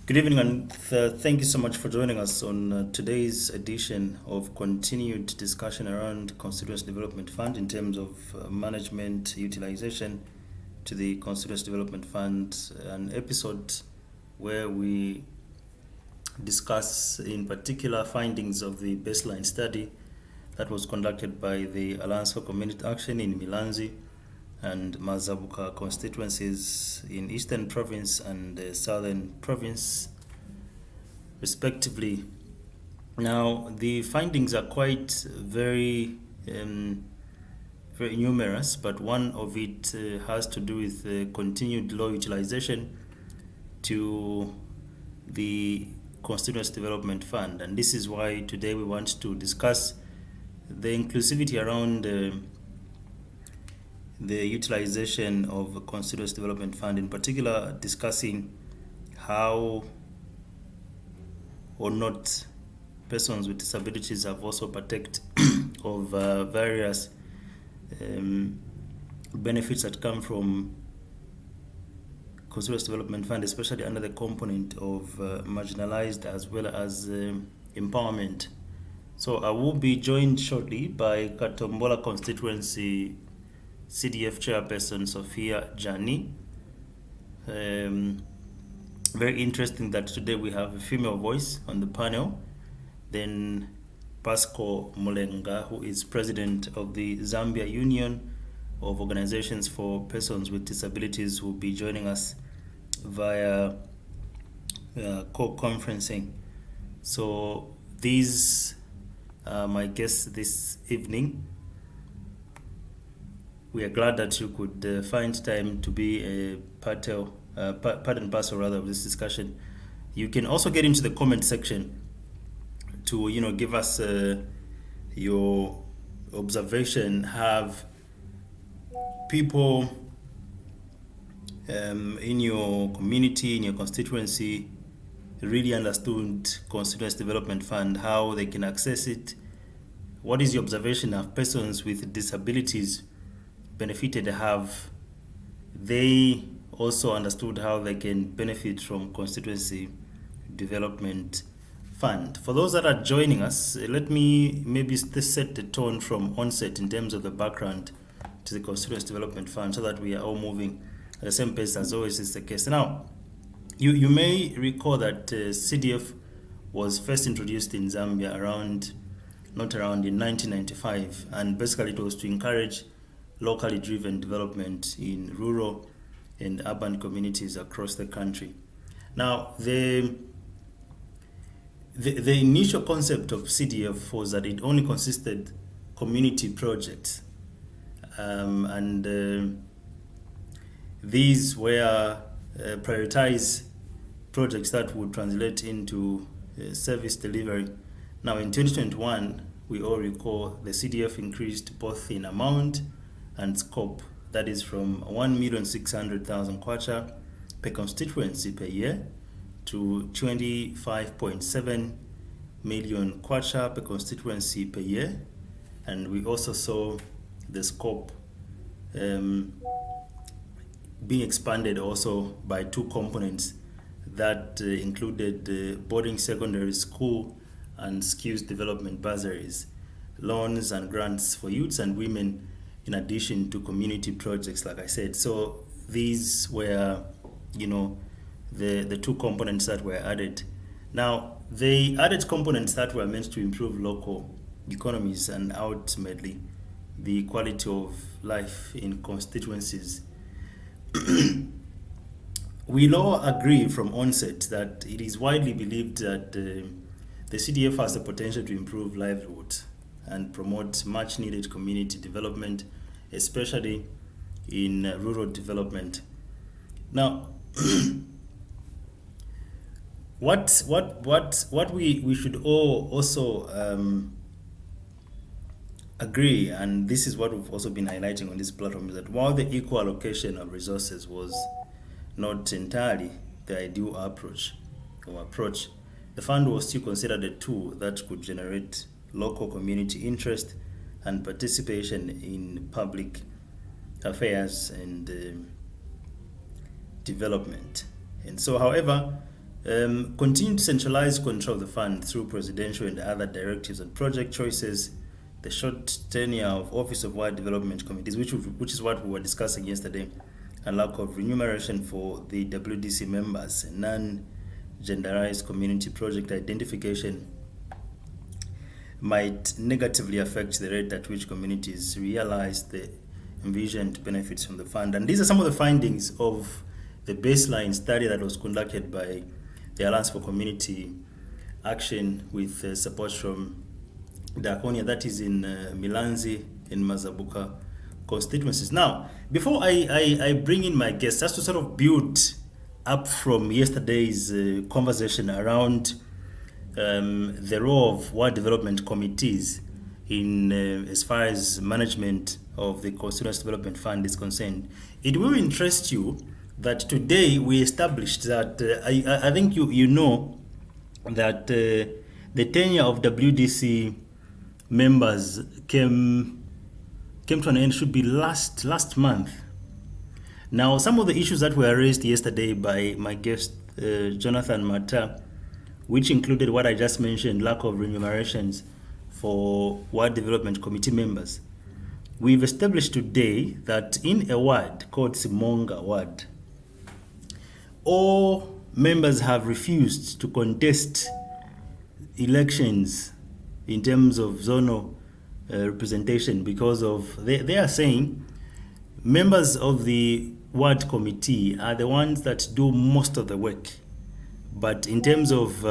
Good evening, and thank you so much for joining us on today's edition of continued discussion around Constituency Development Fund in terms of management utilization to the Constituency Development Fund, an episode where we discuss in particular findings of the baseline study that was conducted by the Alliance for Community Action in Milanzi and Mazabuka constituencies in Eastern Province and Southern Province, respectively. Now, the findings are quite very numerous, but one of it has to do with continued low utilization to the Constituency Development Fund, and this is why today we want to discuss the inclusivity around the utilization of the Constituency Development Fund, in particular discussing how or not persons with disabilities have also partaked of various benefits that come from Constituency Development Fund, especially under the component of marginalized as well as empowerment. So I will be joined shortly by Katombola constituency CDF Chairperson Sophia, Jani. Very interesting that today we have a female voice on the panel. Then Pascal Mulenga, who is president of the Zambia Union of Organizations for Persons with Disabilities, will be joining us via co-conferencing. So these are my guests this evening. We are glad that you could find time to be a part and parcel of this discussion. You can also get into the comment section to give us your observation. Have people in your community, in your constituency, really understood Constituency Development Fund, how they can access it? What is your observation of persons with disabilities benefited? Have they also understood how they can benefit from Constituency Development Fund? For those that are joining us, let me maybe set the tone from onset in terms of the background to the Constituency Development Fund, so that we are all moving at the same pace as always is the case. Now, you may recall that CDF was first introduced in Zambia in 1995, and basically it was to encourage locally driven development in rural and urban communities across the country. Now, the initial concept of CDF was that it only consisted community projects, and these were prioritized projects that would translate into service delivery. Now, in 2021, we all recall the CDF increased both in amount and scope. That is from 1,600,000 kwacha per constituency per year to 25.7 million kwacha per constituency per year. And we also saw the scope being expanded also by two components that included boarding secondary school and skills development bursaries, loans and grants for youths and women, in addition to community projects, like I said. So these were, the two components that were added. Now, the added components that were meant to improve local economies and ultimately the quality of life in constituencies. We all agree from onset that it is widely believed that the CDF has the potential to improve livelihoods and promote much needed community development, especially in rural development. Now, what we should all also agree, and this is what we've also been highlighting on this platform, is that while the equal allocation of resources was not entirely the ideal approach, the fund was still considered a tool that could generate local community interest and participation in public affairs and development. And so, however, continued centralized control of the fund through presidential and other directives and project choices, the short tenure of Office of Wide Development Committees, which is what we were discussing yesterday, and lack of remuneration for the WDC members, non-genderized community project identification might negatively affect the rate at which communities realize the envisioned benefits from the fund. And these are some of the findings of the baseline study that was conducted by the Alliance for Community Action with support from Diakonia, that is in Milanzi and Mazabuka constituencies. Now, before I bring in my guests, just to sort of build up from yesterday's conversation around the role of ward development committees in as far as management of the Constituency Development Fund is concerned, it will interest you that today we established that I think you know that the tenure of WDC members came to an end, should be last month. Now, some of the issues that were raised yesterday by my guest Jonathan Mata, which included what I just mentioned, lack of remunerations for ward development committee members. We've established today that in a ward called Simonga ward, all members have refused to contest elections in terms of zonal representation because of, they are saying members of the ward committee are the ones that do most of the work, but in terms of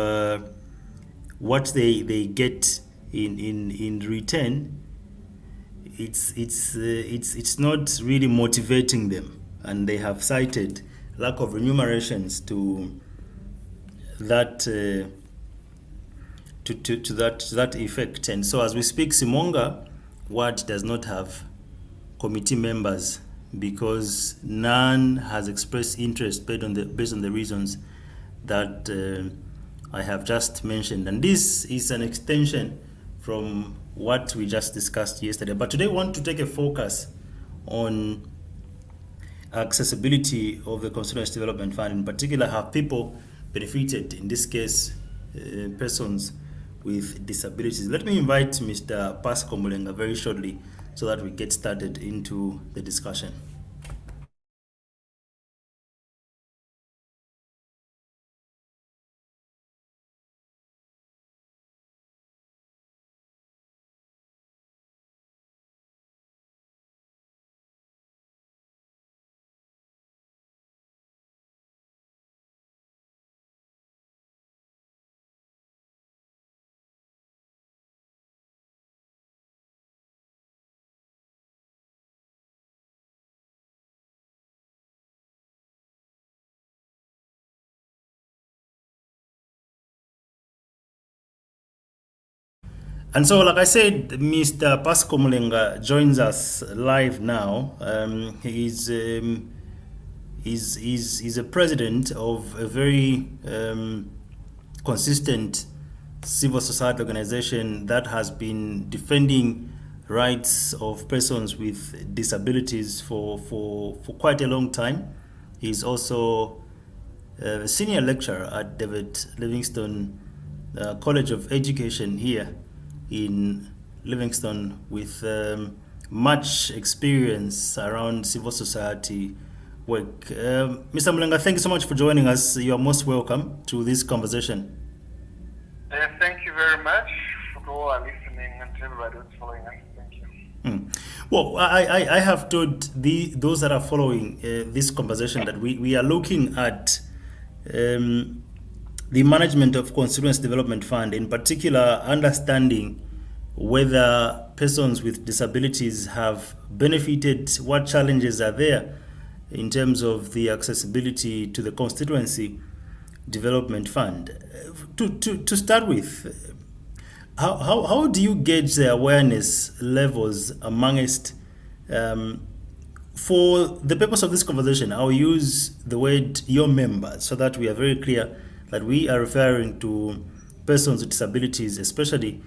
what they get in return, it's not really motivating them, and they have cited lack of remunerations to that to that effect. And so as we speak, Simonga ward does not have committee members because none has expressed interest based on the reasons that I have just mentioned. And this is an extension from what we just discussed yesterday. But today I want to take a focus on accessibility of the Constituency Development Fund. In particular, have people benefited, in this case, persons with disabilities. Let me invite Mr. Pascal Mulenga very shortly so that we get started into the discussion. And so, like I said, Mr. Pascal Mulenga joins us live now. He's a president of a very consistent civil society organization that has been defending rights of persons with disabilities for quite a long time. He's also a senior lecturer at David Livingstone College of Education here in Livingstone with much experience around civil society work. Mr. Mulenga, thank you so much for joining us. You are most welcome to this conversation. Thank you very much for all are listening and to everybody who's following us. Thank you. Well, I have told those that are following this conversation that we are looking at the management of Constituency Development Fund, in particular understanding whether persons with disabilities have benefited, what challenges are there in terms of the accessibility to the Constituency Development Fund. To start with, how do you gauge the awareness levels amongst, for the purpose of this conversation, I'll use the word your members so that we are very clear that we are referring to persons with disabilities, especially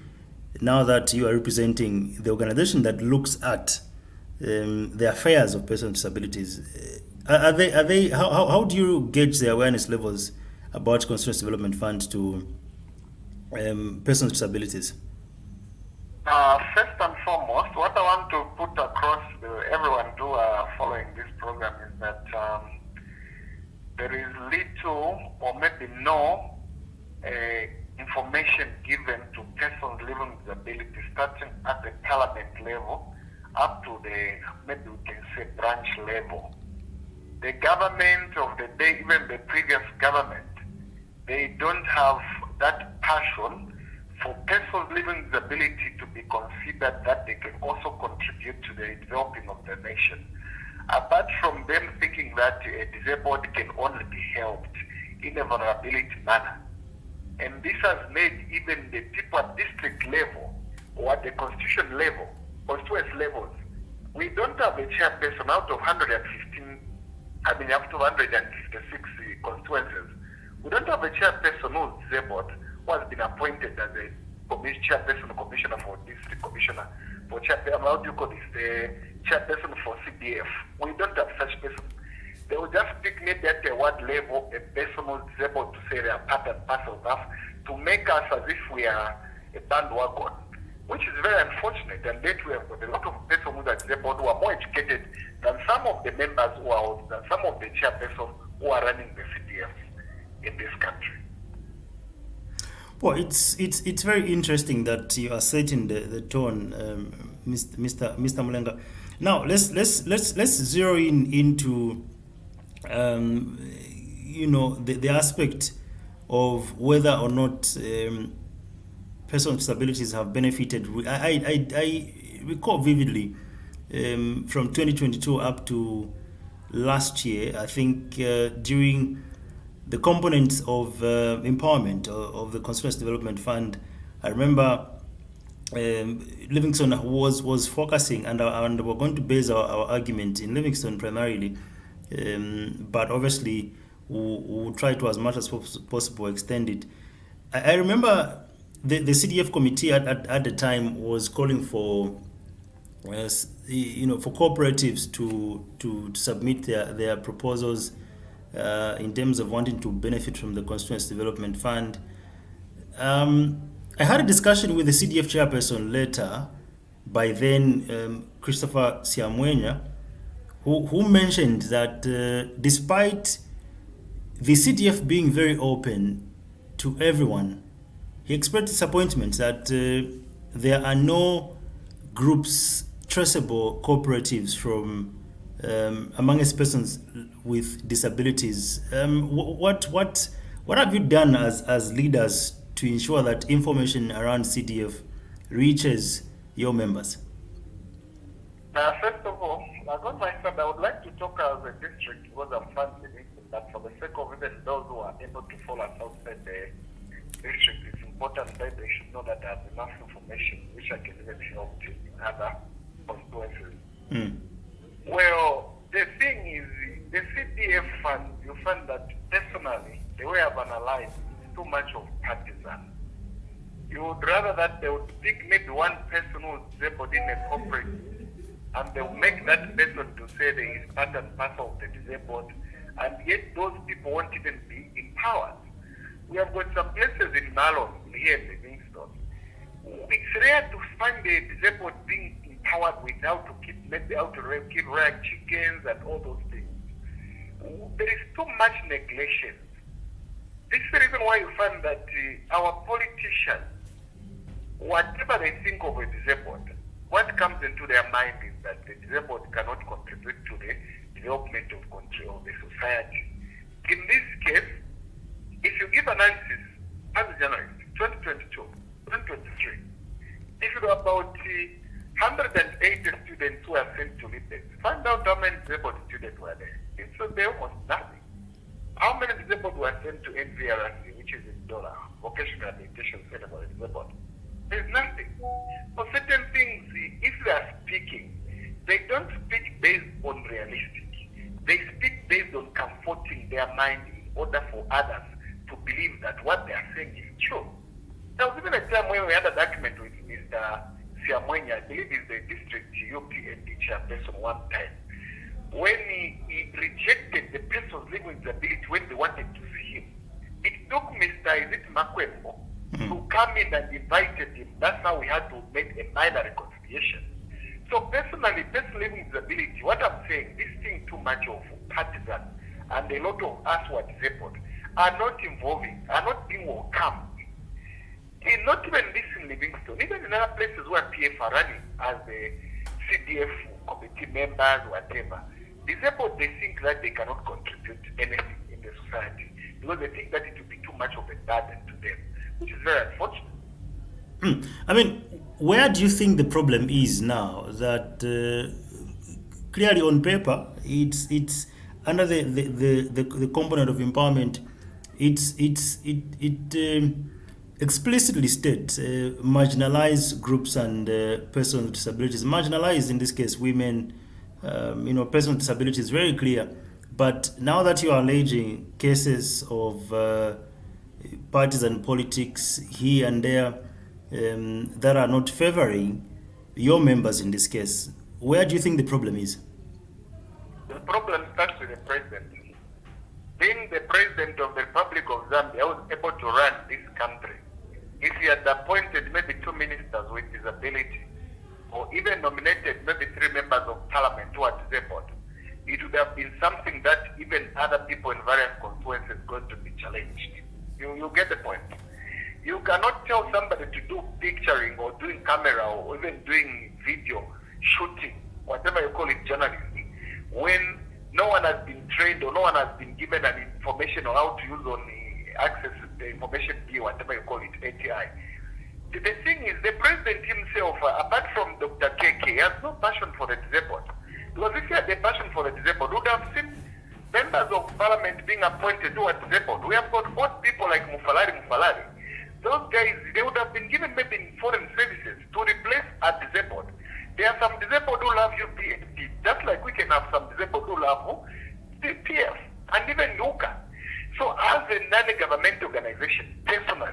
now that you are representing the organization that looks at the affairs of persons with disabilities. How do you gauge the awareness levels about Constituency Development Fund to persons with disabilities? First and foremost, what I want to put across everyone who are following this program is that there is little or maybe no information given to persons living with disabilities, starting at the parliament level up to the, maybe we can say, branch level. The government of the day, even the previous government, they don't have that passion for persons living with disability to be considered that they can also contribute to the developing of the nation. Apart from them thinking that a disabled can only be helped in a vulnerability manner. And this has made even the people at district level or at the constitution level, constituency levels, we don't have a chairperson out of 115, up to 156 constituencies. We don't have a chairperson who is disabled, who has been appointed as a chairperson or commissioner for district commissioner, for chairperson, how do you call this, the chairperson for CDF. We don't have such person. They will just pick maybe at the ward level a person who is disabled to say they are part and parcel of us, to make us as if we are a bandwagon, which is very unfortunate. And yet we have got a lot of persons who are disabled who are more educated than some of the members who are, than some of the chairpersons who are running the CDF in this country. Well, it's very interesting that you are setting the tone, Mr. Mulenga. Now let's zero into the aspect of whether or not persons with disabilities have benefited. I recall vividly from 2022 up to last year. I think during the components of empowerment of the Constituency Development Fund, I remember Livingstone was focusing, and we're going to base our argument in Livingstone primarily, but obviously we'll try to, as much as possible, extend it. I remember the CDF committee at the time was calling for for cooperatives to submit their proposals in terms of wanting to benefit from the Constituency Development Fund. I had a discussion with the CDF chairperson later, by then Christopher Siamwenya, who mentioned that despite the CDF being very open to everyone, he expressed disappointment that there are no groups, traceable cooperatives from amongst persons with disabilities. What have you done as leaders to ensure that information around CDF reaches your members? First of all, as I said, I would like to talk as a district because I'm funding it, but for the sake of even those who are able to follow us outside the district, it's important that they should know that there's enough information information which I can even help in other constituencies. Mm. Well, the thing is, the CDF fund, you find that personally, the way I've analyzed, it's too much of partisan. You would rather that they would pick maybe one person who's disabled in a corporate, and they'll make that person to say they is part and parcel of the disabled, and yet those people won't even be empowered. We have got some places in Malon, here in Livingstone. It's rare to find the disabled being empowered with how to keep keep rag chickens and all those things. There is too much neglection. This is the reason why you find that our politicians, whatever they think of a disabled, what comes into their mind is that the disabled cannot contribute to the development of country or the society. In this case, if you give analysis as a journalist, 2022, 2023, if you know about 180 students who are sent to Libya, find out how many disabled students were there. It's almost nothing. How many disabled were sent to NVRC, which is in dollar, Vocational Rehabilitation Center for the Disabled? There's nothing. For certain things, if they are speaking, they don't speak based on realistic. They speak based on comforting their mind in order for others to believe that what they are saying is true. There was even a time when we had a document with Mr. Siamwenya, I believe he's the district UPND chairperson one time, when he rejected the persons living with disability when they wanted to see him. It took Mr. Makwembo to come in and invited him. That's how we had to make a minor reconciliation. So personally, person living with disability, what I'm saying, this thing too much of partisan, and a lot of us who are disabled are not being welcomed. Not even this in Livingstone, even in other places where PF are running as the CDF committee members, whatever. Disabled, they think that they cannot contribute anything in the society because they think that it will be too much of a burden to them, which is very unfortunate. I mean, where do you think the problem is now? That clearly on paper, it's under the component of empowerment. It explicitly states marginalized groups and persons with disabilities. Marginalized in this case, women, persons with disabilities is very clear. But now that you are alleging cases of partisan politics here and there that are not favoring your members in this case, where do you think the problem is? The problem starts with the president. Being the president of the Republic of Zambia, was able to run this country. If he had appointed maybe 2 ministers with disability, or even nominated maybe 3 members of parliament who are disabled, it would have been something that even other people in various constituencies are going to be challenged. You get the point. You cannot tell somebody to do picturing or doing camera or even doing video shooting, whatever you call it, journalism, when no one has been trained or no one has been given an information on how to use on access the information bill, whatever you call it, ATI. The thing is, the president himself, apart from Dr. KK, has no passion for the disabled. Because if he had a passion for the disabled, we would have seen members of parliament being appointed who are disabled. We have got old people like Mufalari. Those guys, they would have been given maybe in foreign services to replace a disabled. There are some disabled who love UPND, just like we can have some disabled who love the PF and even UCA. So as a non-government organization, personally,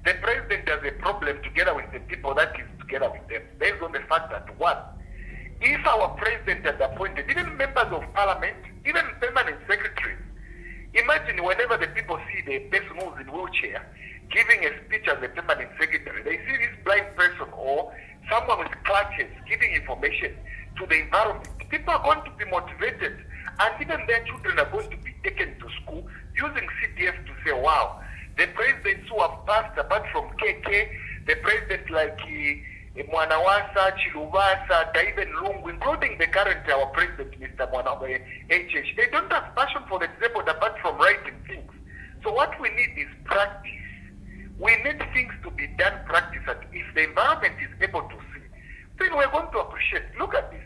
the president has a problem together with the people that is together with them, based on the fact that, one, if our president has appointed even members of parliament, even permanent secretaries, imagine whenever the people see the person who's in wheelchair giving a speech as a permanent secretary, they see this blind person or someone with clutches giving information to the environment. People are going to be motivated, and even their children are going to be taken to school using CDF to say, wow, the presidents who have passed, apart from KK, the president like Mwanawasa, Chiluvasa, even Lungu, including the current our president, Mr. Mwanawe HH, they don't have passion for the disabled apart from writing things. So what we need is practice. We need things to be done practice, and if the environment is able to see, then we're going to appreciate. Look at this.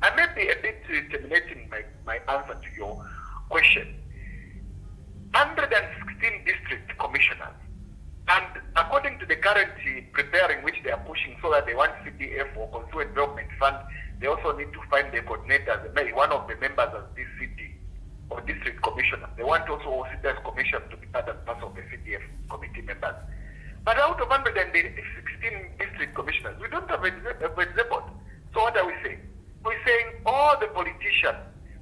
I may be a bit terminating my answer to your question. 116 district commissioners, and according to the current preparing which they are pushing so that they want CDF or Constituent Development Fund, they also need to find the coordinators, maybe one of the members as DCD or district commissioner. They want also CDF commission to be part and parcel of the CDF committee members. But out of 116 district commissioners, we don't have a disabled. So what are we saying? We're saying all the politicians,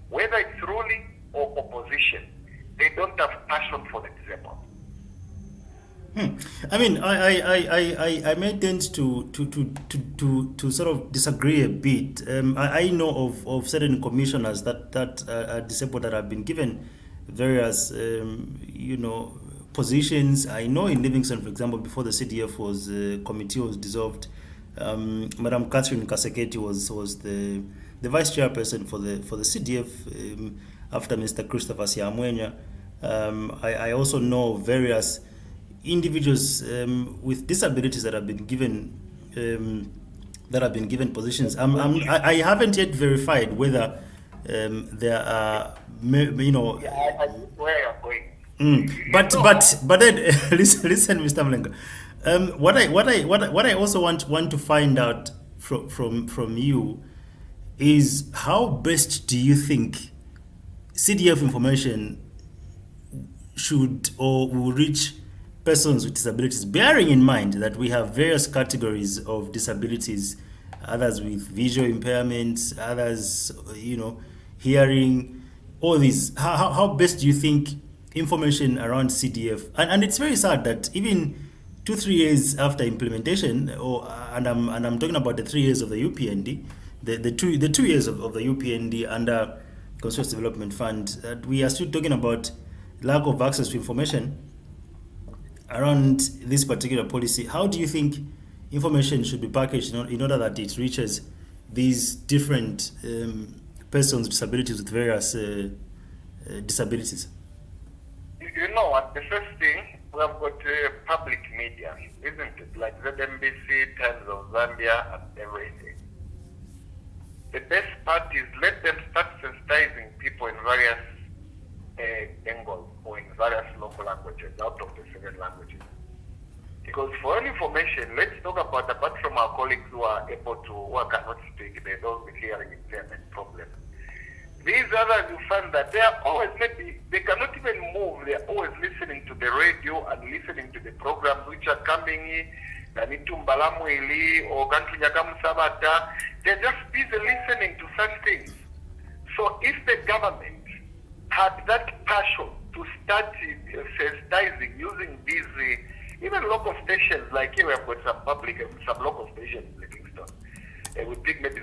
whether it's ruling or opposition, they don't have passion for the disabled. I mean, I may tend to sort of disagree a bit. I know of certain commissioners that are disabled that have been given various, positions. I know in Livingston, for example, before the CDF committee was dissolved, Madam Catherine Kaseketi was the vice chairperson for the CDF after Mr. Christopher Siamwenya. I also know various individuals with disabilities that have been given positions. I haven't yet verified whether there are, Yeah, I know where you're going. But then listen, Mr. Mulenga. What I also want to find out from you is how best do you think CDF information should or will reach persons with disabilities, bearing in mind that we have various categories of disabilities, others with visual impairments, others, hearing, all these. How best do you think information around CDF, and it's very sad that even 2-3 years after implementation, and I'm talking about the 3 years of the UPND, the 2 years of the UPND under Constituency Development Fund, we are still talking about lack of access to information around this particular policy. How do you think information should be packaged in order that it reaches these different persons with disabilities with various disabilities? You know what? The first thing, we have got public media, isn't it? Like ZMBC, Times of Zambia, and everything. The best part is let them start sensitizing people in various angles or in various local languages out of the 7 languages. Because for any information, let's talk about, apart from our colleagues who cannot speak, those with hearing impairment problems. These others, you find that they are always, maybe they cannot even move. They are always listening to the radio and listening to the programs which are coming in. They're just busy listening to such things. So if the government had that passion to start sensitizing using these, even local stations, like here we have got some local stations in Livingston. We think maybe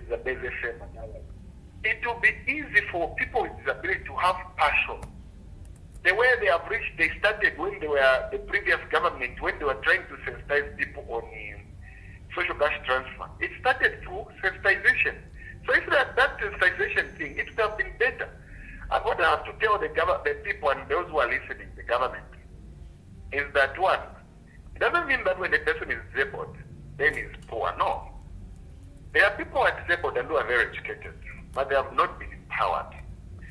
the base FM and others. It will be easy for people with disability to have passion. The way they have reached, they started when they were the previous government, when they were trying to sensitize people on social cash transfer. It started through sensitization. So if that sensitization thing, it would have been better. And what I have to tell the people and those who are listening, the government, is that one, it doesn't mean that when a person is disabled, then he's poor. No. There are people who are disabled and who are very educated, but they have not been empowered.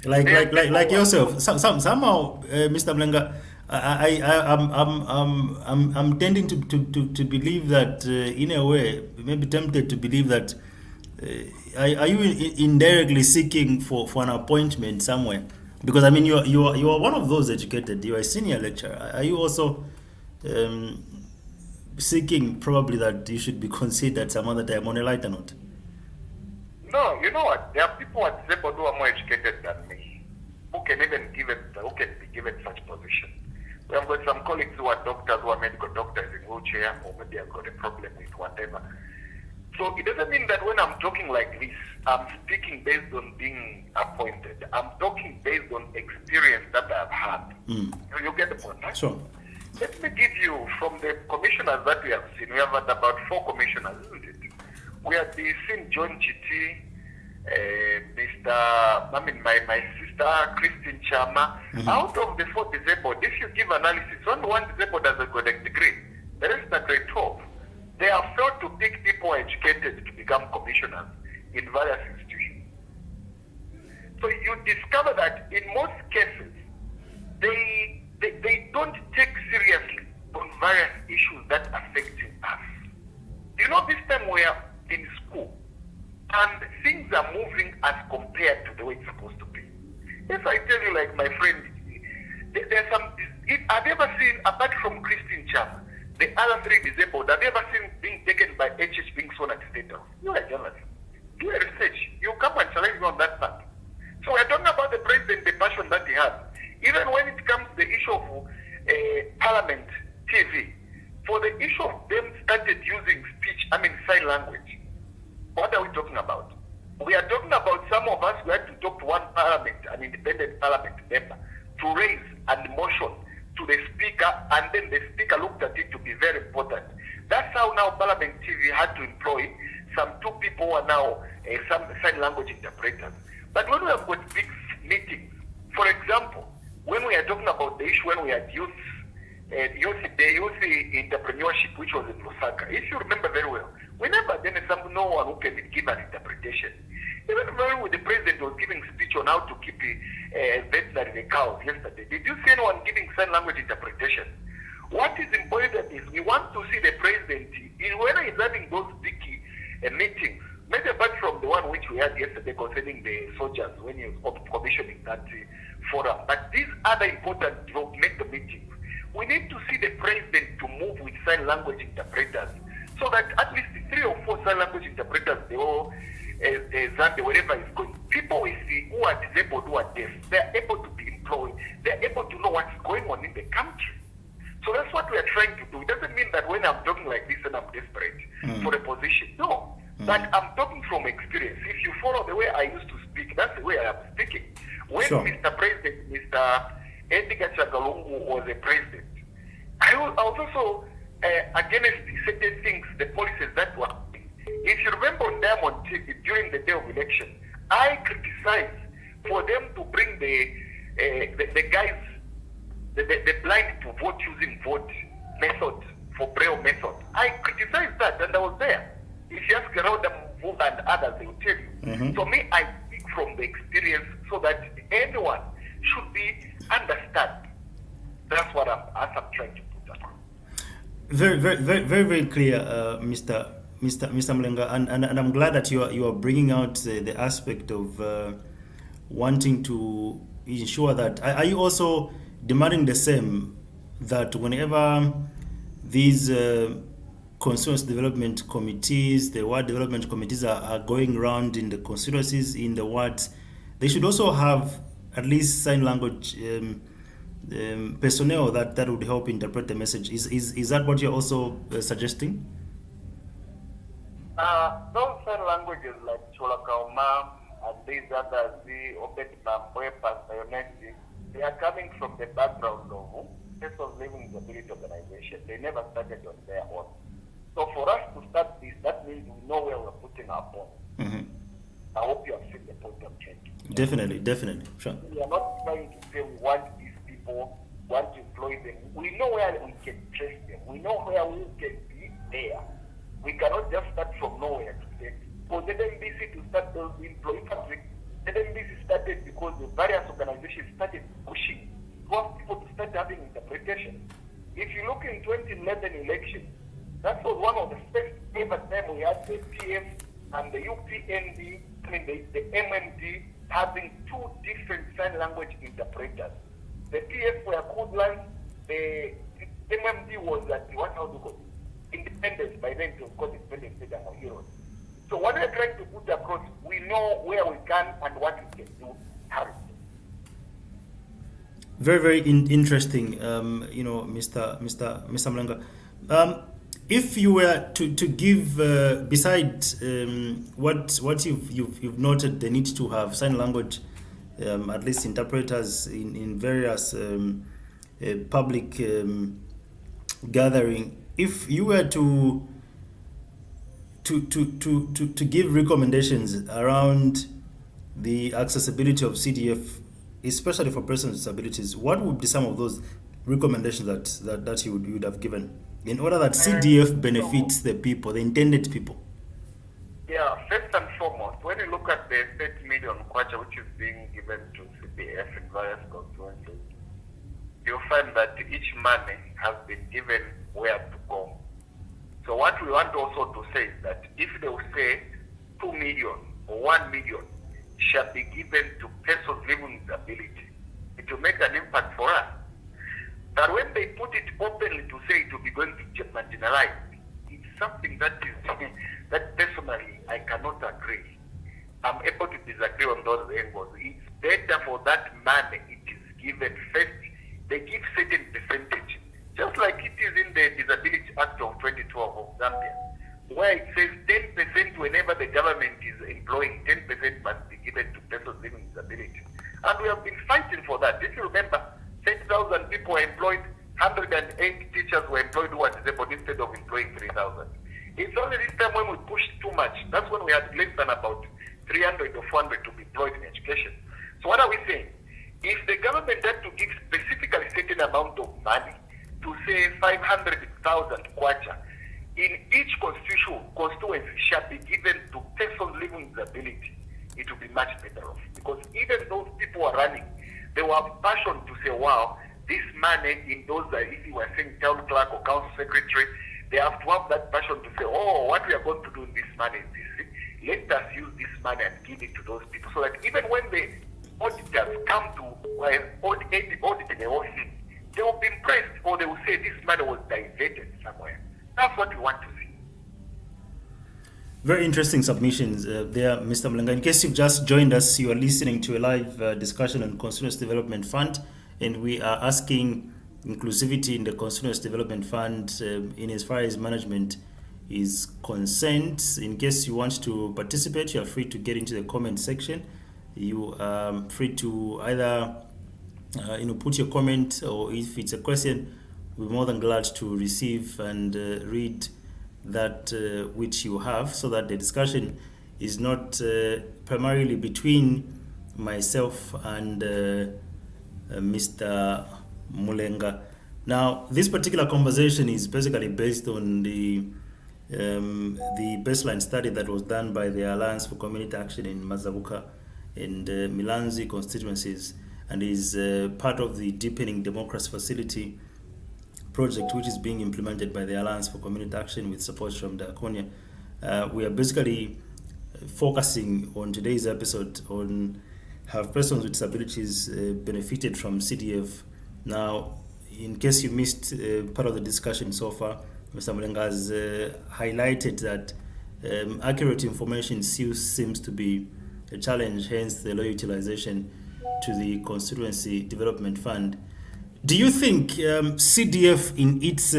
Like yourself. Somehow, Mr. Mulenga, I'm tending to believe that in a way, maybe tempted to believe that are you indirectly seeking for an appointment somewhere? Because I mean, you are one of those educated. You are a senior lecturer. Are you also seeking probably that you should be considered some other time on a lighter note? No, you know what? There are people who are disabled who are more educated than me, who can be given such position. We have got some colleagues who are doctors, who are medical doctors in wheelchair, or maybe have got a problem with whatever. So it doesn't mean that when I'm talking like this, I'm speaking based on being appointed. I'm talking based on experience that I've had. You get the point, right? Sure. Let me give you, from the commissioners that we have seen, we have had about 4 commissioners, isn't it? We have seen John Chiti, my sister Christine Chama. Out of the 4 disabled, if you give analysis, only 1 disabled has got a degree. The rest are grade 12. They have failed to pick people educated to become commissioners in various institutions. So you discover that in most cases, they don't take seriously on various issues that affect us. You know are moving as compared to the way it's supposed to be. If I tell you, like my friend, there's some. Have you ever seen, apart from Christine Chama, the other three disabled, have you ever seen being taken by HH being sworn at state house? You are a journalist. Do a research. You come and challenge me on that part. So we're talking about the president, the passion that he has. Even when it comes to the issue of Parliament TV, for the issue of them started using sign language, what are we talking about? We are talking about some of us who had to talk to one parliament, an independent parliament member, to raise an motion to the speaker, and then the speaker looked at it to be very important. That's how now Parliament TV had to employ some two people who are now some sign language interpreters. But when we have got big meetings, for example, when we are talking about the issue when we had youth entrepreneurship, which was in Lusaka, if you remember very well, we never then no one who can give an interpretation. Even when the president was giving speech on how to keep veterinary cows yesterday, did you see anyone giving sign language interpretation? What is important is we want to see the president when he's having those big meetings, maybe apart from the one which we had yesterday concerning the soldiers when he was commissioning that forum. But these other important developmental meetings, we need to see the president to move with sign language interpreters, so that at least 3 or 4 sign language interpreters, they all Zambia, wherever it's going, people we see who are disabled, who are deaf, they're able to be employed, they're able to know what's going on in the country. So that's what we are trying to do. It doesn't mean that when I'm talking like this and I'm desperate for a position. No. But I'm talking from experience. If you follow the way I used to speak, that's the way I am speaking. When Mr. President, Mr. Edgar Chagalungu was a president, I was also against certain things, the policies that were. If you remember on Diamond TV during the day of election, I criticized for them to bring the guys, the blind to vote using vote method for Braille method. I criticized that, and I was there. If you ask around them and others, they will tell you. So me, I speak from the experience so that anyone should be understand. That's what I'm trying to put across. Very clear, Mr. Mulenga, and I'm glad that you are bringing out the aspect of wanting to ensure that. Are you also demanding the same, that whenever these constituency development committees, the ward development committees are going around in the constituencies, in the wards, they should also have at least sign language personnel that would help interpret the message? Is that what you're also suggesting? Those sign languages like Cholakauma and these others, the Obet Mambwe, Pascal, they are coming from the background of persons living with disability organization. They never started on their own. So for us to start this, that means we know where we're putting our point. I hope you have seen the point of change. Definitely, sure. We are not trying to say we want these people, want to employ them. We know where we can trace them. We know where we can be there. We cannot just start from nowhere to say, for the NBC to start the employee country, the NBC started because the various organizations started pushing for people to start having interpretation. If you look in 2011 election, that was one of the first ever time we had the PF and the UPND, the MMD, having 2 different sign language interpreters. The PF were Kudland, the MMD was at independence. By then it was called Independence State and Heroes. So what we're trying to put across, we know where we can and what we can do. Very interesting, Mr. Mulenga. If you were to give, besides what you've noted, the need to have sign language, at least interpreters in various public gathering. If you were to give recommendations around the accessibility of CDF, especially for persons with disabilities, what would be some of those recommendations that you would have given in order that CDF benefits the people, the intended people? Yeah, first and foremost, when you look at the 30 million kwacha which is being given to CDF in various constituencies, you'll find that each money has been given where to go. So what we want also to say is that if they will say 2 million or 1 million shall be given to persons living with disability, it will make an impact for us. But when they put it openly to say it will be going to marginalize, it's something that is that personally I cannot agree. I'm able to disagree on those angles. It's better for that money it is given first. They give certain percentage, just like it is in the Disability Act of 2012 of Zambia, where it says 10% whenever the government is employing, 10% must be given to persons living with disability. And we have been fighting for that. If you remember, 10,000 people were employed, 108 teachers were employed who were disabled instead of employing 3,000. It's only this time when we pushed too much. That's when we had less than about 300 or 400 to be employed in education. So what are we saying? If the government had to give specifically certain amount of money, to say 500,000 kwacha, in each constituency shall be given to persons living with disability, it will be much better off. Because even those people are running, they will have passion to say, wow, this money in those, if you were saying town clerk or council secretary, they have to have that passion to say, oh, what we are going to do in this money is this. Let us use this money and give it to those people. So that even when the auditors come to audit the whole thing, they will be impressed, or they will say this money was diverted somewhere. That's what we want to see. Very interesting submissions there, Mr. Mulenga. In case you've just joined us, you are listening to a live discussion on Continuous Development Fund, and we are asking inclusivity in the Continuous Development Fund in as far as management is concerned. In case you want to participate, you are free to get into the comment section. You are free to either put your comment, or if it's a question, we're more than glad to receive and read that which you have, so that the discussion is not primarily between myself and Mr. Mulenga. Now, this particular conversation is basically based on the baseline study that was done by the Alliance for Community Action in Mazabuka and Milanzi constituencies, and is part of the Deepening Democracy Facility project, which is being implemented by the Alliance for Community Action with support from Diaconia. We are basically focusing on today's episode on have persons with disabilities benefited from CDF. Now, in case you missed part of the discussion so far, Mr. Mulenga has highlighted that accurate information still seems to be a challenge, hence the low utilization to the Constituency Development Fund. Do you think CDF in its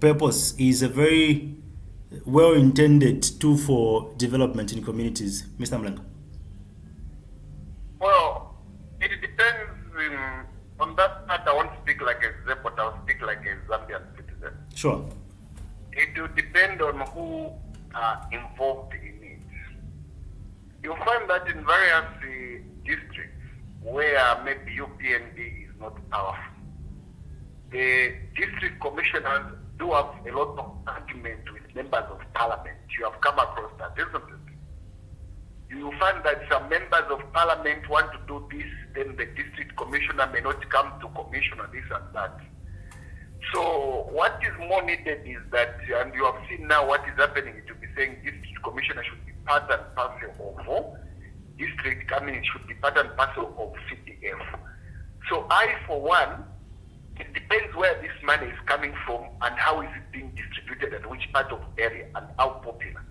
purpose is a very well-intended tool for development in communities, Mr. Mulenga? Well, it depends on that part. I won't speak like a Zeb, but I'll speak like a Zambian citizen. Sure. It will depend on who are involved in it. You'll find that in various districts where maybe UPND is not powerful, the district commissioners do have a lot of argument with members of parliament. You have come across that, isn't it? You find that some members of parliament want to do this, then the district commissioner may not come to commission on this and that. So what is more needed is that, and you have seen now what is happening, to be saying district commissioner should be part and parcel of district, should be part and parcel of CDF. So I, for one, it depends where this money is coming from and how is it being distributed and which part of area and how popular.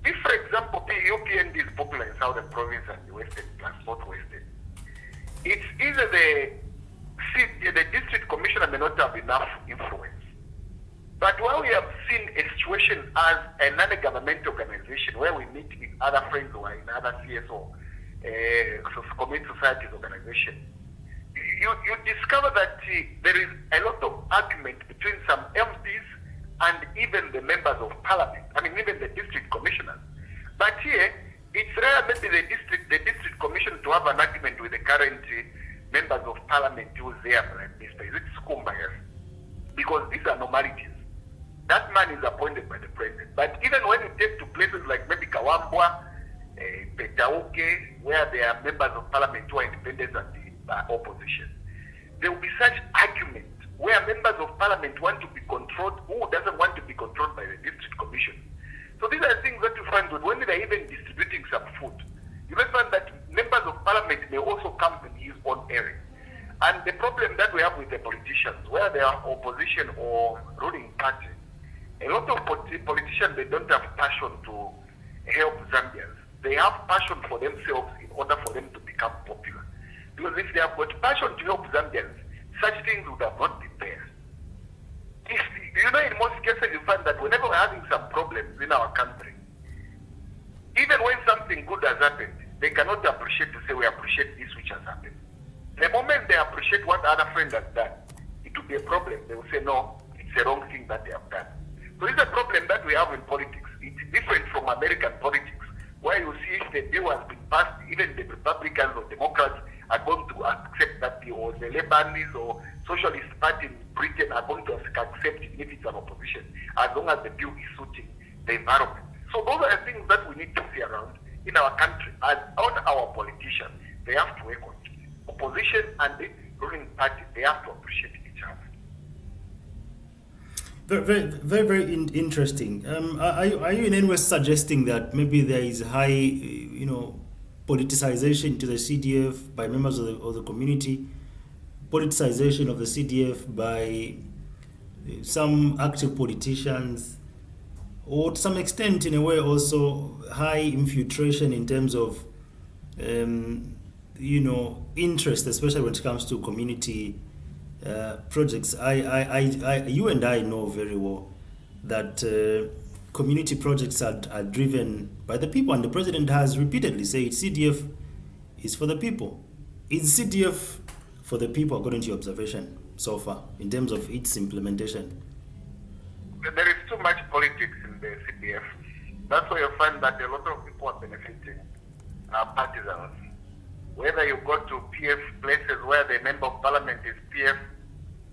If, for example, UPND is popular in Southern Province and the Western plus Northwestern, it's either the district commissioner may not have enough influence. But while we have seen a situation as a non-governmental organization where we meet with other friends who are in other CSO, community societies organization, you discover that there is a lot of argument between some MPs and even the members of parliament, even the district commissioners. But here, it's rare maybe the district commission to have an argument with the current members of parliament who's there, Prime Minister. Is it Skumba? Yes. Because these are normalities. That man is appointed by the president. But even when you take to places like maybe Kawambwa, Petauke, where there are members of parliament who are independent and the opposition, there will be such argument where members of parliament want to be controlled, who doesn't want to be controlled by the district commission. So these are things that you find that when they're even distributing some food, you may find that members of parliament may also come in his own area. And the problem that we have with the politicians, whether they are opposition or ruling party, a lot of politicians, they don't have passion to help Zambians. They have passion for themselves in order for them to become popular. Because if they have got passion to help Zambians, such things would have not been there. In most cases, you find that whenever we're having some problems in our country, even when something good has happened, they cannot appreciate to say we appreciate this which has happened. The moment they appreciate what other friend has done, it will be a problem. They will say, no, it's a wrong thing that they have done. So it's a problem that we have in politics. It's different from American politics, where you see if the bill has been passed, even the Republicans or Democrats are going to accept that bill, or the Lebanese or Socialist Party in Britain are going to accept it if it's an opposition, as long as the bill is suiting the environment. So those are the things that we need to see around in our country. As on our politicians, they have to work on it. Opposition and the ruling party, they have to appreciate each other. Very interesting. Are you in any way suggesting that maybe there is high, politicization to the CDF by members of the community, politicization of the CDF by some active politicians, or to some extent, in a way, also high infiltration in terms of, interest, especially when it comes to community projects? You and I know very well that community projects are driven by the people, and the president has repeatedly said CDF is for the people. Is CDF for the people, according to your observation so far, in terms of its implementation? There is too much politics in the CDF. That's why you find that a lot of people are benefiting partisans. Whether you go to PF places where the member of parliament is PF,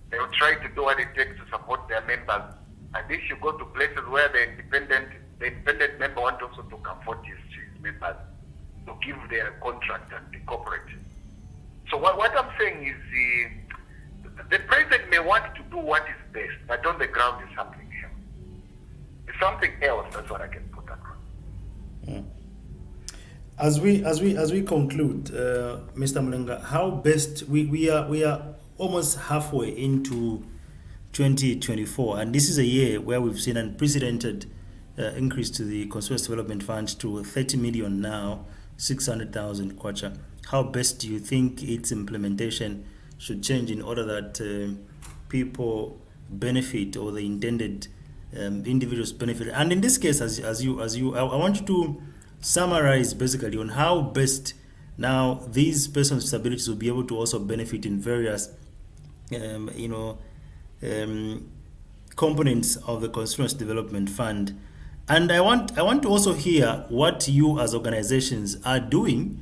they will try to do what it takes to support their members. And if you go to places where the independent member wants also to comfort his members, to give their contract and the corporate. So what I'm saying is the president may want to do what is best, but on the ground is something else. It's something else. That's what I can put across. Mm. As we conclude, Mr. Mulenga, how best we are almost halfway into 2024, and this is a year where we've seen an unprecedented increase to the Constituency Development Fund to 30 million now, 600,000 kwacha. How best do you think its implementation should change in order that people benefit, or the intended individuals benefit? And in this case, I want you to summarize basically on how best now these persons with disabilities will be able to also benefit in various components of the Constituency Development Fund. And I want to also hear what you as organizations are doing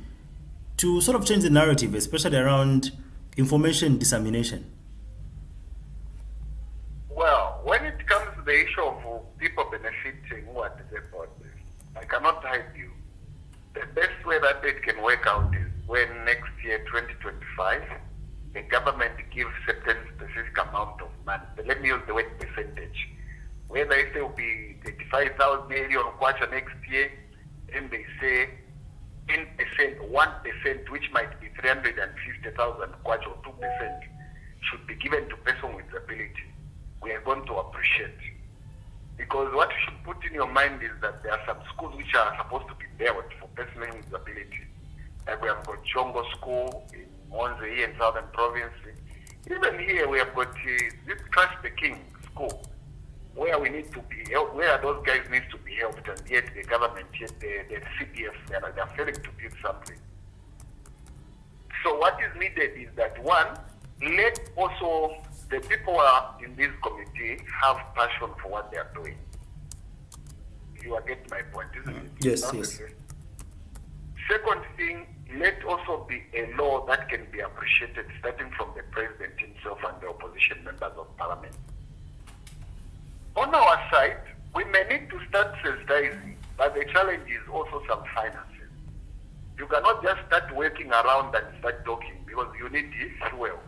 to sort of change the narrative, especially around information dissemination. Well, when it comes to the issue of people benefiting, what is about this? I cannot hide you. The best way that it can work out is when next year, 2025, the government gives certain specific amount of money. But let me use the word percentage. Whether if there will be 85,000 million kwacha next year, then they say 10%, 1%, which might be 350,000 kwacha, or 2%, should be given to person with disability. We are going to appreciate. Because what you should put in your mind is that there are some schools which are supposed to be built for persons with disability. Like we have got Chongo School in Monze here in Southern Province. Even here we have got this Trust the King School, where we need to be helped, where those guys need to be helped, and yet the government, yet the CDF, they are failing to build something. So what is needed is that, one, let also the people who are in this committee have passion for what they are doing. You are getting my point, isn't it? Yes. Second thing, let also be a law that can be appreciated, starting from the president himself and the opposition members of parliament. On our side, we may need to start sensitizing, but the challenge is also some finances. You cannot just start working around and start talking, because you need fuel.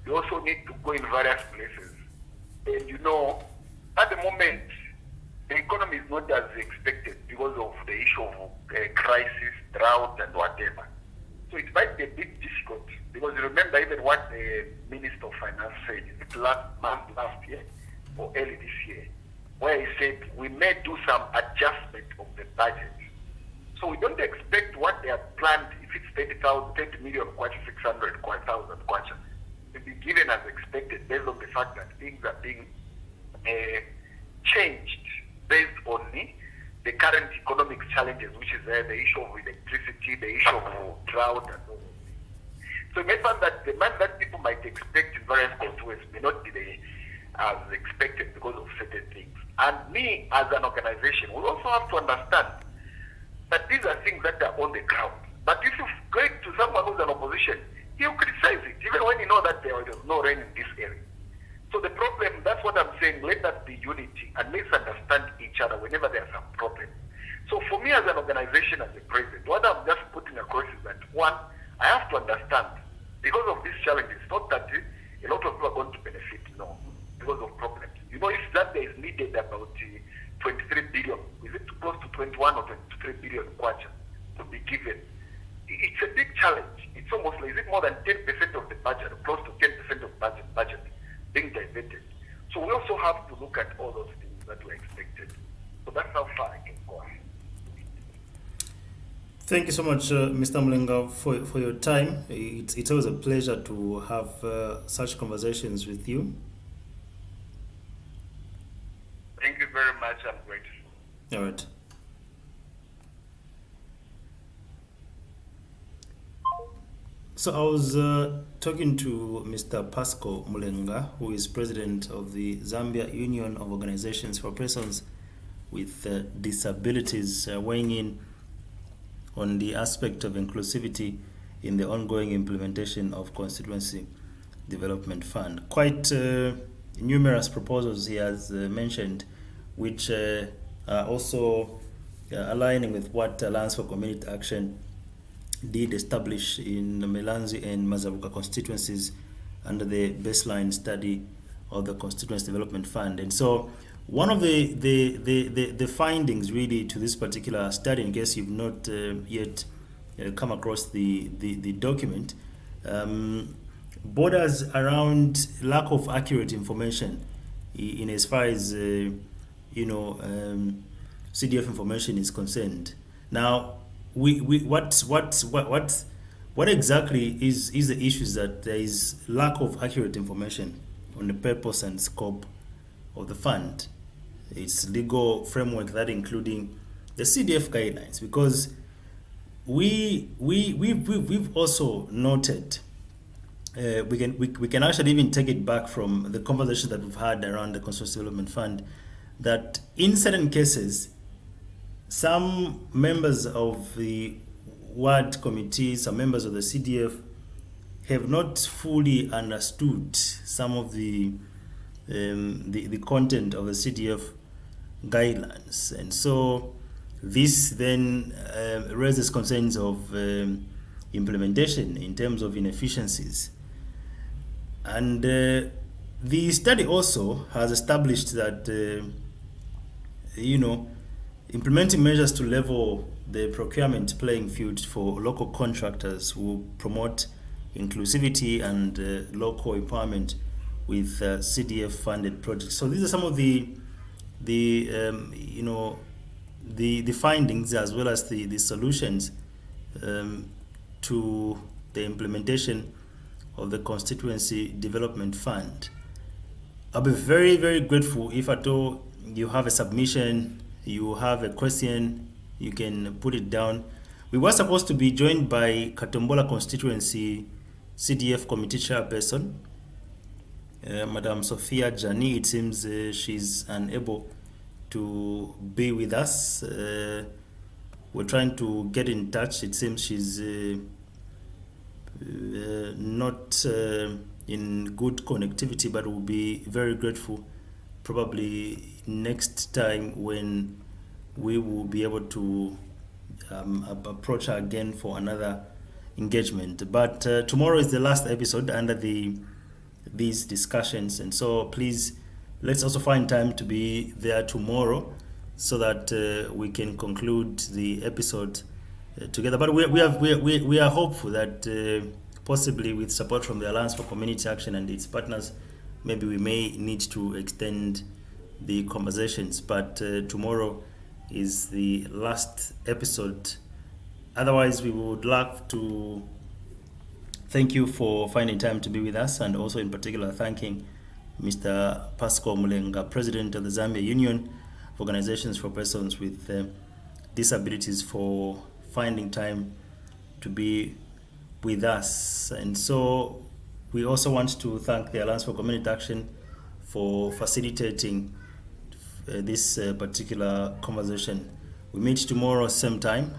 You also need to go in various places. And at the moment, the economy is not as expected because of the issue of crisis, drought, and whatever. So it might be a bit difficult because remember even what the Minister of Finance said last year or early this year, where he said we may do some adjustment of the budget. So we don't expect what they have planned, if it's 30 million kwacha, 600 thousand kwacha, to be given as expected based on the fact that things are being changed based on the current economic challenges, which is the issue of electricity, the issue of drought, and all those things. So you may find that the money that people might expect in various constituencies may not be as expected because of certain things. And me, as an organization, we also have to understand that these are things that are on the ground. But if you go to someone who's an opposition, he'll criticize it, even when you know that there is no rain in this area. So the problem, that's what I'm saying, let that be unity and let's understand each other whenever there's some problem. So for me as an organization, as a president, what I'm just putting across is that, one, I have to understand, because of these challenges, not that a lot of people are going to benefit, no, because of problems. You know, if that there is needed about 23 billion, is it close to 21 or 23 billion kwacha to be given? It's a big challenge. It's almost like, is it more than 10% of the budget, or close to 10% of budget being diverted? So we also have to look at all those things that were expected. So that's how far I can go. Thank you so much, Mr. Mulenga, for your time. It's always a pleasure to have such conversations with you. Thank you very much. I'm grateful. All right. So I was talking to Mr. Pascal Mulenga, who is president of the Zambia Union of Organizations for Persons with Disabilities, weighing in on the aspect of inclusivity in the ongoing implementation of Constituency Development Fund. Quite numerous proposals he has mentioned, which are also aligning with what Alliance for Community Action did establish in Melanzi and Mazabuka constituencies under the baseline study of the Constituency Development Fund. And so one of the findings really to this particular study, in case you've not yet come across the document, borders around lack of accurate information in as far as CDF information is concerned. Now, what exactly is the issues that there is lack of accurate information on the purpose and scope of the fund, its legal framework, that including the CDF guidelines, because we've also noted, we can actually even take it back from the conversation that we've had around the Constituency Development Fund, that in certain cases, some members of the ward committee, some members of the CDF have not fully understood some of the content of the CDF guidelines, and so this then raises concerns of implementation in terms of inefficiencies. And the study also has established that implementing measures to level the procurement playing field for local contractors will promote inclusivity and local empowerment with CDF funded projects. So these are some of the findings, as well as the solutions to the implementation of the Constituency Development Fund. I'll be very, very grateful if at all you have a submission, you have a question, you can put it down. We were supposed to be joined by Katombola constituency CDF committee chairperson, Madam Sophia Jani. It seems she's unable to be with us. We're trying to get in touch. It seems she's not in good connectivity, but we'll be very grateful probably next time when we will be able to approach her again for another engagement. But tomorrow is the last episode under these discussions, and so please let's also find time to be there tomorrow so that we can conclude the episode together. But we are hopeful that possibly with support from the Alliance for Community Action and its partners, maybe we may need to extend the conversations. But tomorrow is the last episode. Otherwise, we would love to thank you for finding time to be with us, and also in particular thanking Mr. Pascal Mulenga, President of the Zambia Union of Organizations for Persons with Disabilities, for finding time to be with us. And so we also want to thank the Alliance for Community Action for facilitating this particular conversation. We meet tomorrow same time.